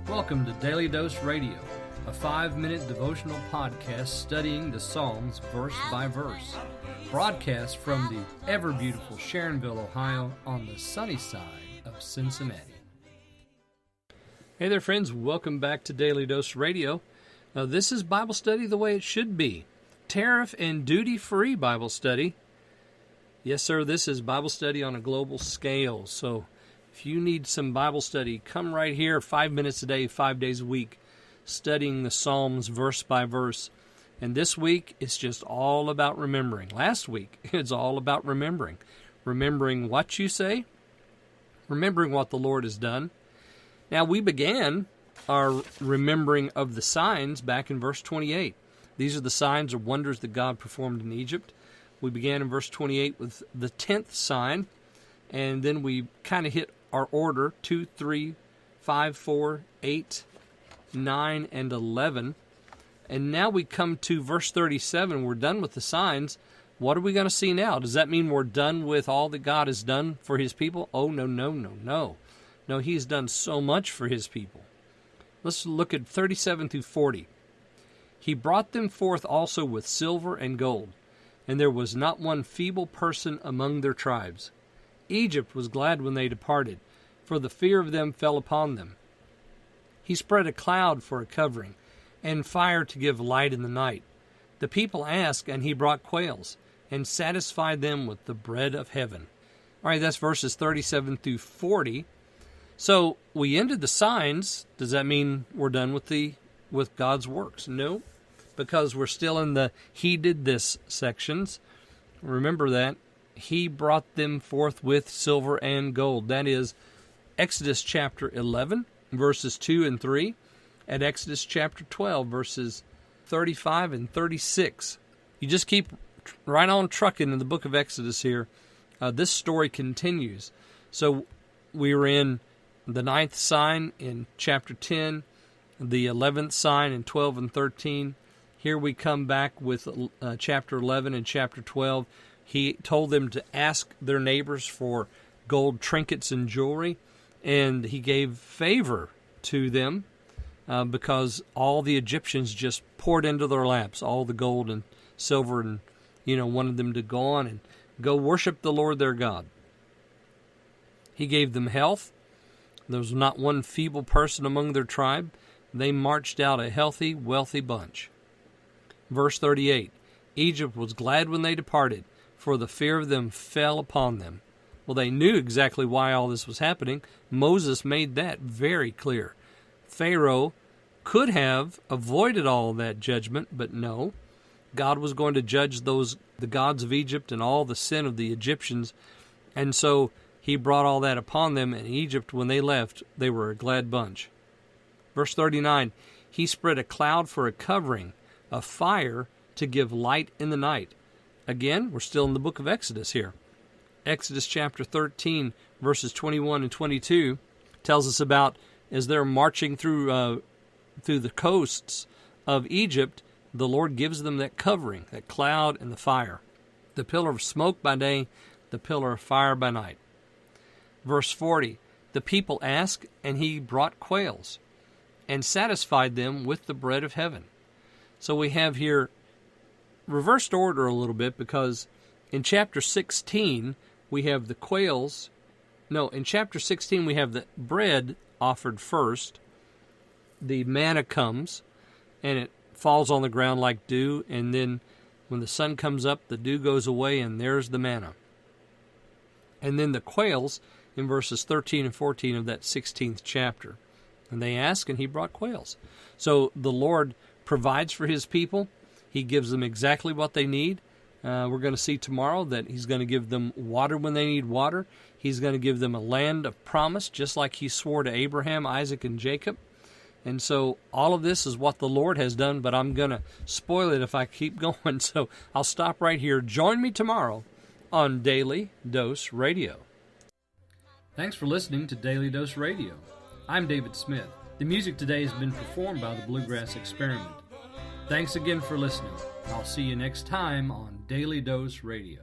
Welcome to Daily Dose Radio, a 5-minute devotional podcast studying the Psalms verse by verse. Broadcast from the ever-beautiful Sharonville, Ohio, on the sunny side of Cincinnati. Hey there, friends. Welcome back to Daily Dose Radio. Now, this is Bible study the way it should be. Tariff and duty-free Bible study. Yes, sir, this is Bible study on a global scale. So if you need some Bible study, come right here, 5 minutes a day, 5 days a week, studying the Psalms verse by verse. And this week, it's just all about remembering. Last week, it's all about remembering. Remembering what you say, remembering what the Lord has done. Now, we began our remembering of the signs back in verse 28. These are the signs or wonders that God performed in Egypt. We began in verse 28 with the 10th sign, and then we kind of hit our order, 2, 3, 5, 4, 8, 9, and 11. And now we come to verse 37. We're done with the signs. What are we going to see now? Does that mean we're done with all that God has done for His people? Oh, no. No, He's done so much for His people. Let's look at 37 through 40. He brought them forth also with silver and gold, and there was not one feeble person among their tribes. Egypt was glad when they departed, for the fear of them fell upon them. He spread a cloud for a covering, and fire to give light in the night. The people asked, and He brought quails, and satisfied them with the bread of heaven. All right, that's verses 37 through 40. So we ended the signs. Does that mean we're done with God's works? No, because we're still in the He did this sections. Remember that. He brought them forth with silver and gold. That is Exodus chapter 11, verses 2 and 3, and Exodus chapter 12, verses 35 and 36. You just keep right on trucking in the book of Exodus here. This story continues. So we were in the 9th sign in chapter 10, the 11th sign in 12 and 13. Here we come back with chapter 11 and chapter 12. He told them to ask their neighbors for gold trinkets and jewelry, and He gave favor to them because all the Egyptians just poured into their laps, all the gold and silver, and wanted them to go on and go worship the Lord their God. He gave them health. There was not one feeble person among their tribe. They marched out a healthy, wealthy bunch. Verse 38, Egypt was glad when they departed, for the fear of them fell upon them. Well, they knew exactly why all this was happening. Moses made that very clear. Pharaoh could have avoided all that judgment, but no. God was going to judge the gods of Egypt and all the sin of the Egyptians, and so He brought all that upon them. In Egypt, when they left, they were a glad bunch. Verse 39, He spread a cloud for a covering, a fire to give light in the night. Again, we're still in the book of Exodus here. Exodus chapter 13, verses 21 and 22 tells us about as they're marching through the coasts of Egypt, the Lord gives them that covering, that cloud and the fire. The pillar of smoke by day, the pillar of fire by night. Verse 40, the people asked, and He brought quails, and satisfied them with the bread of heaven. So we have here reversed order a little bit, because in chapter 16 we have the quails. No, in chapter 16 we have the bread offered first. The manna comes, and it falls on the ground like dew, and then when the sun comes up, the dew goes away, and there's the manna. And then the quails in verses 13 and 14 of that 16th chapter. And they ask, and He brought quails. So the Lord provides for His people. He gives them exactly what they need. We're going to see tomorrow that He's going to give them water when they need water. He's going to give them a land of promise, just like He swore to Abraham, Isaac, and Jacob. And so all of this is what the Lord has done, but I'm going to spoil it if I keep going. So I'll stop right here. Join me tomorrow on Daily Dose Radio. Thanks for listening to Daily Dose Radio. I'm David Smith. The music today has been performed by the Bluegrass Experiment. Thanks again for listening. I'll see you next time on Daily Dose Radio.